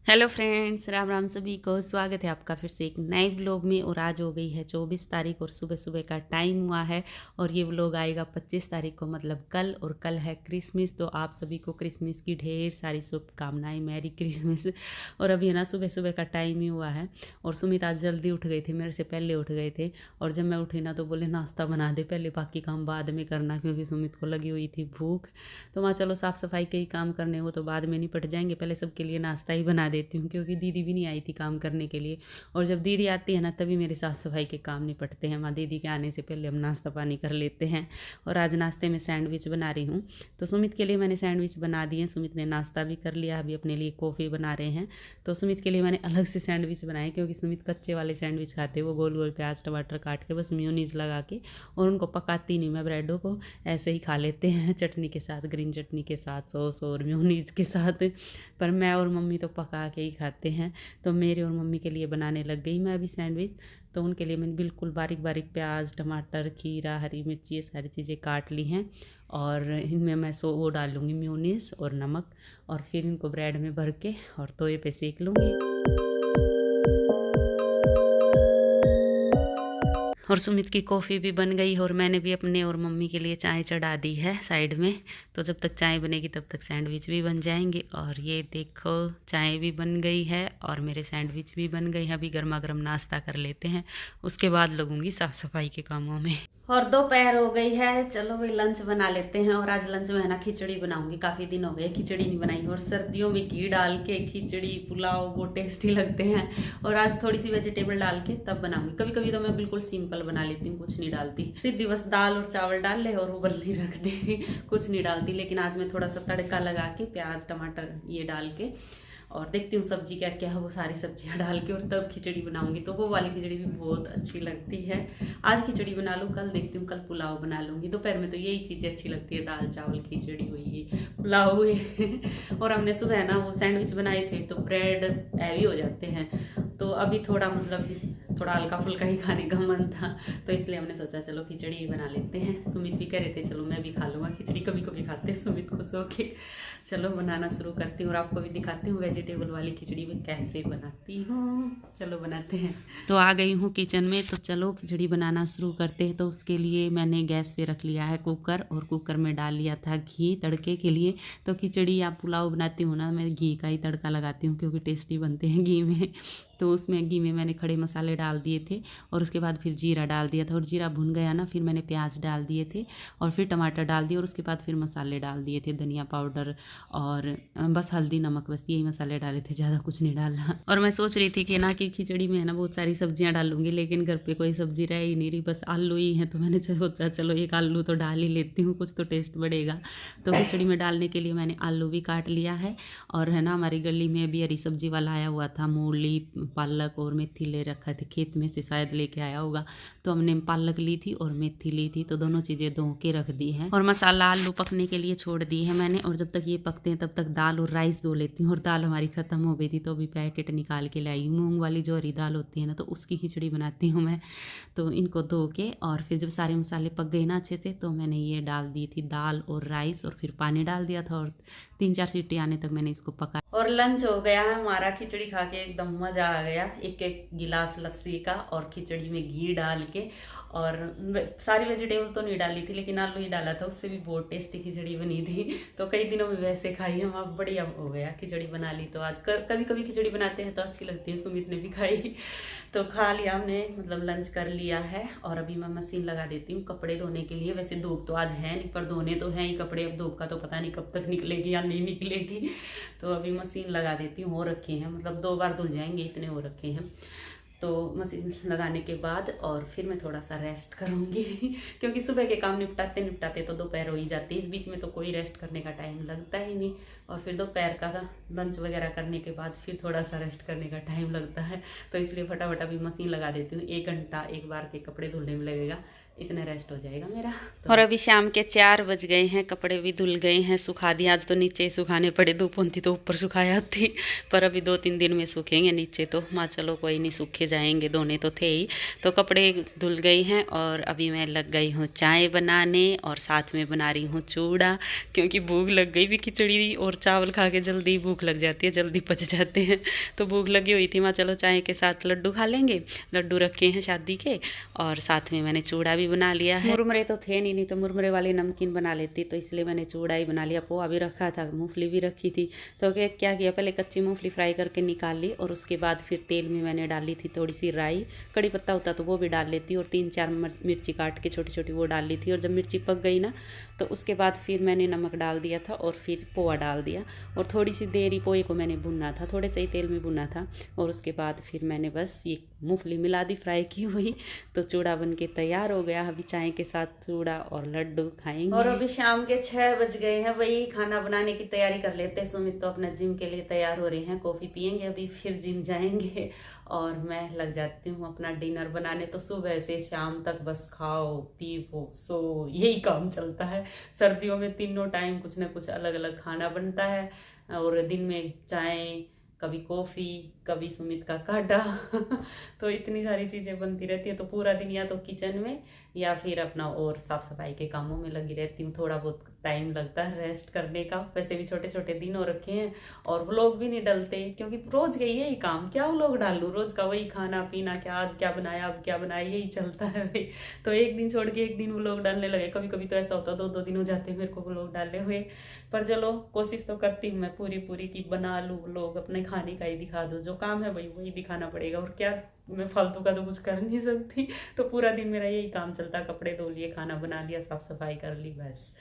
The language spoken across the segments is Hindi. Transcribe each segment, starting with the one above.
हेलो फ्रेंड्स, राम राम सभी को। स्वागत है आपका फिर से एक नए व्लॉग में। और आज हो गई है 24 तारीख और सुबह सुबह का टाइम हुआ है और ये व्लॉग आएगा 25 तारीख को, मतलब कल। और कल है क्रिसमस, तो आप सभी को क्रिसमस की ढेर सारी शुभकामनाएं, मैरी क्रिसमस। और अभी है ना सुबह सुबह का टाइम ही हुआ है और सुमित आज जल्दी उठ गए थे, मेरे से पहले उठ गए थे। और जब मैं उठी ना तो बोले नाश्ता बना दे पहले, बाकी काम बाद में करना, क्योंकि सुमित को लगी हुई थी भूख। तो वहाँ चलो साफ़ सफाई के ही काम करने हो तो बाद में निपट जाएंगे, पहले सबके लिए नाश्ता ही बना देती हूँ, क्योंकि दीदी भी नहीं आई थी काम करने के लिए। और जब दीदी आती है ना तभी मेरे साफ़ सफाई के काम निपटते हैं। माँ दीदी के आने से पहले हम नाश्ता पानी कर लेते हैं। और आज नाश्ते में सैंडविच बना रही हूँ, तो सुमित के लिए मैंने सैंडविच बना दिए। सुमित ने नाश्ता भी कर लिया, अभी अपने लिए कॉफ़ी बना रहे हैं। तो सुमित के लिए मैंने अलग से सैंडविच बनाए, क्योंकि सुमित कच्चे वाले सैंडविच खाते, वो गोल गोल प्याज टमाटर काट के बस मेयोनीज लगा के, और उनको पकाती नहीं मैं ब्रेडों को, ऐसे ही खा लेते हैं चटनी के साथ, ग्रीन चटनी के साथ, सॉस और मेयोनीज के साथ। पर मैं और मम्मी तो पका के ही खाते हैं। तो मेरे और मम्मी के लिए बनाने लग गई मैं अभी सैंडविच। तो उनके लिए मैंने बिल्कुल बारीक बारीक प्याज टमाटर खीरा हरी मिर्ची ये सारी चीज़ें काट ली हैं। और इनमें मैं वो डालूँगी मेयोनीज और नमक, और फिर इनको ब्रेड में भर के और तवे पे सेक लूँगी। और सुमित की कॉफ़ी भी बन गई और मैंने भी अपने और मम्मी के लिए चाय चढ़ा दी है साइड में। तो जब तक चाय बनेगी तब तक सैंडविच भी बन जाएंगे। और ये देखो चाय भी बन गई है और मेरे सैंडविच भी बन गई है। अभी गर्मा गर्म नाश्ता कर लेते हैं, उसके बाद लगूंगी साफ़ सफाई के कामों में। और दोपहर हो गई है, चलो भाई लंच बना लेते हैं। और आज लंच में है ना खिचड़ी बनाऊंगी, काफ़ी दिन हो गए खिचड़ी नहीं बनाई। और सर्दियों में घी डाल के खिचड़ी पुलाव वो टेस्टी लगते हैं। और आज थोड़ी सी वेजिटेबल डाल के तब बनाऊंगी। कभी कभी तो मैं बिल्कुल सिंपल बना लेती हूँ, कुछ नहीं डालती, सीधी बस दाल और चावल डाल ले और उबलनी रख दी कुछ नहीं डालती। लेकिन आज मैं थोड़ा सा तड़का लगा के प्याज टमाटर ये डाल के, और देखती हूँ सब्जी क्या क्या है, वो सारी सब्जियां डाल के और तब खिचड़ी बनाऊंगी। तो वो वाली खिचड़ी भी बहुत अच्छी लगती है। आज खिचड़ी बना लूँ, कल देखती हूँ कल पुलाव बना लूँगी। दोपहर में तो यही चीज़ें अच्छी लगती है, दाल चावल खिचड़ी हुई पुलाव हुई और हमने सुबह ना वो सैंडविच बनाए थे, तो ब्रेड हैवी हो जाते हैं। तो अभी थोड़ा मतलब थोड़ा हल्का फुल्का ही खाने का मन था, तो इसलिए हमने सोचा चलो खिचड़ी ही बना लेते हैं। सुमित भी कह रहे थे चलो मैं भी खा लूँगा खिचड़ी, कभी कभी खाते हैं सुमित खुश होके। चलो बनाना शुरू करती हूँ और आपको भी दिखाती हूँ वेजिटेबल वाली खिचड़ी में कैसे बनाती हूँ। चलो बनाते हैं। तो आ गई हूँ किचन में, तो चलो खिचड़ी बनाना शुरू करते हैं। तो उसके लिए मैंने गैस पे रख लिया है कुकर, और कुकर में डाल लिया था घी तड़के के लिए। तो खिचड़ी या पुलाव बनाती हूँ ना, मैं घी का ही तड़का लगाती हूँ, क्योंकि टेस्टी बनते हैं घी में। तो उसमें घी में मैंने खड़े मसाले डाल दिए थे, और उसके बाद फिर जीरा डाल दिया था। और जीरा भुन गया ना, फिर मैंने प्याज डाल दिए थे, और फिर टमाटर डाल दिए, और उसके बाद फिर मसाले डाल दिए थे, धनिया पाउडर और बस हल्दी नमक, बस यही मसाले डाले थे, ज़्यादा कुछ नहीं डालना। और मैं सोच रही थी कि ना कि खिचड़ी में है ना बहुत सारी सब्जियां डालूंगी, लेकिन घर पे कोई सब्जी रह ही नहीं रही, बस आलू ही है। तो मैंने सोचा चलो एक आलू तो डाल ही लेती हूँ, कुछ तो टेस्ट बढ़ेगा। तो खिचड़ी में डालने के लिए मैंने आलू भी काट लिया है। और है ना हमारी गली में भी हरी सब्जी वाला आया हुआ था, मूली पालक और मेथी ले रखा थे, खेत में से शायद लेके आया होगा। तो हमने पालक ली थी और मेथी ली थी, तो दोनों चीज़ें धो के रख दी हैं। और मसाला आलू पकने के लिए छोड़ दी है मैंने। और जब तक ये पकते हैं तब तक दाल और राइस धो लेती हूँ। और दाल हमारी ख़त्म हो गई थी, तो अभी पैकेट निकाल के लाई हूँ। मूँग वाली जो हरी दाल होती है ना, तो उसकी खिचड़ी बनाती हूँ मैं। तो इनको धो के और फिर जब सारे मसाले पक गए ना अच्छे से, तो मैंने ये डाल दी थी दाल और राइस, और फिर पानी डाल दिया था, और 3-4 सीटी आने तक मैंने इसको पका। और लंच हो गया है हमारा, खिचड़ी खा के एकदम मज़ा आ गया। एक एक गिलास लस्सी का और खिचड़ी में घी डाल के। और सारी वेजिटेबल तो नहीं डाली थी, लेकिन आलू ही डाला था, उससे भी बहुत टेस्टी खिचड़ी बनी थी। तो कई दिनों में वैसे खाई हम, अब बढ़िया हो गया खिचड़ी बना ली। तो आज कभी कभी खिचड़ी बनाते हैं तो अच्छी लगती है, सुमित ने भी खाई। तो खा लिया हमने, मतलब लंच कर लिया है। और अभी मैं मशीन लगा देती हूँ कपड़े धोने के लिए। वैसे धूप तो आज है नहीं, पर धोने तो हैं ही कपड़े। अब धूप का तो पता नहीं कब तक निकलेगी या नहीं निकलेगी, तो अभी मशीन लगा देती हूँ। हो रखे हैं, मतलब 2 बार धुल जाएंगे, इतने हो रखे हैं। तो मशीन लगाने के बाद और फिर मैं थोड़ा सा रेस्ट करूँगी क्योंकि सुबह के काम निपटाते निपटाते तो दोपहर हो ही जाती है। इस बीच में तो कोई रेस्ट करने का टाइम लगता ही नहीं। और फिर दोपहर का लंच वगैरह करने के बाद फिर थोड़ा सा रेस्ट करने का टाइम लगता है। तो इसलिए फटाफट अभी मशीन लगा देती हूँ। 1 घंटा एक बार के कपड़े धुलने में लगेगा, इतना रेस्ट हो जाएगा मेरा। तो और अभी शाम के 4 बज गए हैं, कपड़े भी धुल गए हैं, सुखा दिया। आज तो नीचे ही सुखाने पड़े, धूप होती तो ऊपर सुखाया थी, पर अभी 2-3 दिन में सूखेंगे नीचे तो। माँ चलो कोई नहीं, सूखे जाएंगे, धोने तो थे ही। तो कपड़े धुल गई हैं और अभी मैं लग गई हूँ चाय बनाने और साथ में बना रही हूँ चूड़ा, क्योंकि भूख लग गई भी। खिचड़ी और चावल खा के जल्दी भूख लग जाती है, जल्दी पच जाते हैं, तो भूख लगी हुई थी। माँ चलो चाय के साथ लड्डू खा लेंगे, लड्डू रखे हैं शादी के, और साथ में मैंने चूड़ा भी बना लिया है। मुरमुरे तो थे नहीं तो मुरमुरे वाले नमकीन बना लेती, तो इसलिए मैंने चूड़ा ही बना लिया। पोहा भी रखा था, मूंगफली भी रखी थी। तो क्या किया, पहले कच्ची मूंगफली फ्राई करके निकाल ली, और उसके बाद फिर तेल में मैंने डाली थी थोड़ी सी राई, कड़ी पत्ता होता तो वो भी डाल लेती, और 3-4 मिर्ची काट के छोटी छोटी वो डाल ली थी। और जब मिर्ची पक गई ना, तो उसके बाद फिर मैंने नमक डाल दिया था, और फिर पोहा डाल दिया, और थोड़ी सी देरी पोहे को मैंने भुनना था, थोड़े से ही तेल में भुना था। और उसके बाद फिर मैंने बस ये मूंगफली मिला दी फ्राई की हुई, तो चूड़ा बन के तैयार हो गया। अभी चाय के साथ चूड़ा और लड्डू खाएंगे। और अभी शाम के 6 बज गए हैं, वही खाना बनाने की तैयारी कर लेते हैं। सुमित तो अपना जिम के लिए तैयार हो रहे हैं, कॉफी पियेंगे अभी, फिर जिम जाएंगे, और मैं लग जाती हूँ अपना डिनर बनाने। तो सुबह से शाम तक बस खाओ पीओ सो, यही काम चलता है। सर्दियों में तीनों टाइम कुछ ना कुछ अलग अलग खाना बनता है, और दिन में चाय, कभी कॉफ़ी, कभी सुमित का काढ़ा तो इतनी सारी चीज़ें बनती रहती है। तो पूरा दिन या तो किचन में या फिर अपना और साफ़ सफाई के कामों में लगी रहती हूँ। थोड़ा बहुत टाइम लगता है रेस्ट करने का, वैसे भी छोटे छोटे दिन हो रखे हैं, और व्लॉग भी नहीं डलते, क्योंकि रोज़ के यही काम, क्या व्लॉग डालूँ, रोज़ का वही खाना पीना, क्या आज क्या बनाया, अब क्या बनाया, यही चलता है भाई। तो एक दिन छोड़ के एक दिन व्लॉग डालने लगे। कभी कभी तो ऐसा होता है 2-2 दिन हो जाते हैं मेरे को व्लॉग डाले हुए, पर चलो कोशिश तो करती हूँ मैं पूरी की बना लूँ व्लॉग, अपने खाने का ही दिखा दूँ। जो काम है भाई वही दिखाना पड़ेगा, और क्या मैं फालतू का तो कुछ कर नहीं सकती। तो पूरा दिन मेरा यही काम चलता, कपड़े धो लिए, खाना बना लिया, साफ सफाई कर ली, बस।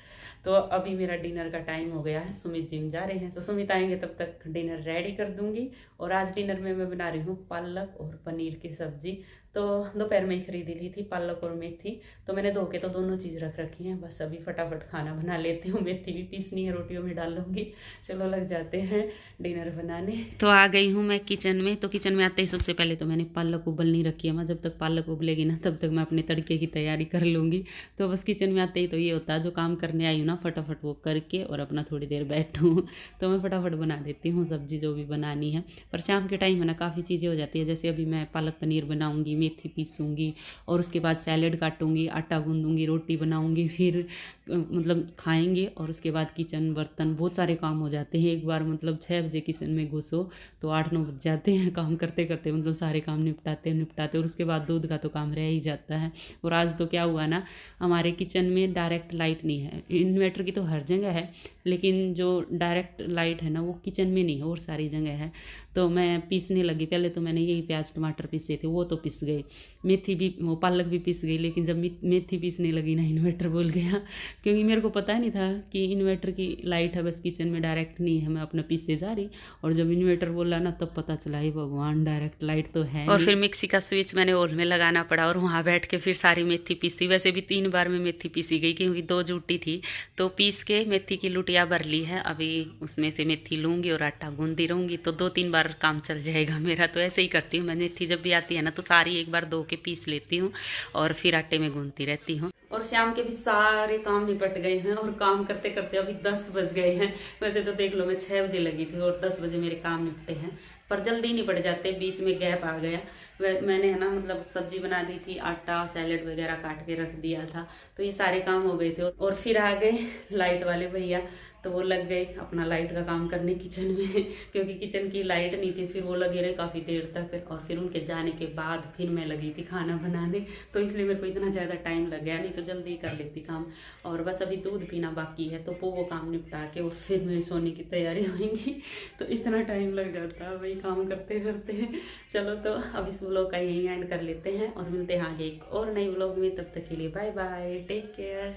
तो अभी मेरा डिनर का टाइम हो गया है, सुमित जिम जा रहे हैं, तो सुमित आएंगे तब तक डिनर रेडी कर दूंगी। और आज डिनर में मैं बना रही हूँ पालक और पनीर की सब्जी। तो दोपहर में ही खरीदी ली थी पालक और मेथी, तो मैंने धो के तो दोनों चीज़ रख रखी हैं। बस अभी फटाफट खाना बना लेती हूँ, मेथी भी पीसनी है, रोटियों में डाल लूँगी। चलो लग जाते हैं डिनर बनाने। तो आ गई हूँ मैं किचन में। तो किचन में आते ही सबसे पहले तो मैंने पालक उबलनी रखी है। मैं जब तक पालक उबलेगी ना, तब तक मैं अपने तड़के की तैयारी कर लूँगी। तो बस किचन में आते ही तो ये होता है, जो काम करने आई हूँ ना, फटाफट वो करके और अपना थोड़ी देर बैठूँ तो मैं फटाफट बना देती हूँ सब्जी जो भी बनानी है। पर शाम के टाइम है ना, काफ़ी चीज़ें हो जाती है। जैसे अभी मैं पालक पनीर बनाऊँगी, मेथी पीसूँगी, और उसके बाद सैलेड काटूँगी, आटा गूँदूँगी, रोटी बनाऊँगी, फिर मतलब खाएंगे, और उसके बाद किचन बर्तन बहुत सारे काम हो जाते हैं। एक बार मतलब 6 बजे किचन में घुसो तो 8-9 बज जाते हैं काम करते करते, मतलब सारे काम निपटाते, और उसके बाद दूध का तो काम रह ही जाता है। और आज तो क्या हुआ ना, हमारे किचन में डायरेक्ट लाइट नहीं है। इन्वर्टर की तो हर जगह है, लेकिन जो डायरेक्ट लाइट है ना, वो किचन में नहीं है, और सारी जगह है। तो मैं पीसने लगी, पहले तो मैंने यही प्याज टमाटर पीसे थे, वो तो पिस गए, मेथी भी, वो पालक भी पिस गई। लेकिन जब मेथी पीसने लगी ना, इन्वर्टर बोल गया, क्योंकि मेरे को पता नहीं था कि इन्वर्टर की लाइट है, बस किचन में डायरेक्ट नहीं है। मैं अपना पीसते जा रही, और जब इन्वर्टर बोला ना, तब पता चला ही भगवान, डायरेक्ट लाइट तो है। और फिर मिक्सी का स्विच मैंने ओल में लगाना पड़ा, और वहाँ बैठ के फिर सारी मेथी पीसी। वैसे भी 3 बार में मेथी पीसी गई, क्योंकि 2 जूटी थी, तो पीस के मेथी की लुटिया भर ली है। अभी उसमें से मेथी लूँगी और आटा गूँधती रहूँगी, तो 2-3 बार काम चल जाएगा मेरा। तो ऐसे ही करती हूँ मैं, मेथी जब भी आती है ना, तो सारी एक बार धो के पीस लेती हूँ, और फिर आटे में गूँधती रहती हूँ। और शाम के भी सारे काम निपट गए हैं, और काम करते करते अभी 10 बज गए हैं। वैसे तो देख लो मैं 6 बजे लगी थी, और 10 बजे मेरे काम निपटे हैं, पर जल्दी निपट जाते, बीच में गैप आ गया। मैंने है ना, मतलब सब्जी बना दी थी, आटा सैलेड वगैरह काट के रख दिया था, तो ये सारे काम हो गए थे। और फिर आ गए लाइट वाले भैया, तो वो लग गए अपना लाइट का काम करने किचन में क्योंकि किचन की लाइट नहीं थी। फिर वो लगे रहे काफ़ी देर तक, और फिर उनके जाने के बाद फिर मैं लगी थी खाना बनाने। तो इसलिए मेरे को इतना ज़्यादा टाइम लग गया, नहीं तो जल्दी कर लेती काम। और बस अभी दूध पीना बाकी है, तो वो काम निपटा के और फिर मेरी सोने की तैयारी होगी। तो इतना टाइम लग जाता है वही काम करते करते। चलो तो अब इस व्लॉग का यही एंड कर लेते हैं, और मिलते हैं आगे एक और नई व्लॉग में। तब तक के लिए बाय बाय, टेक केयर।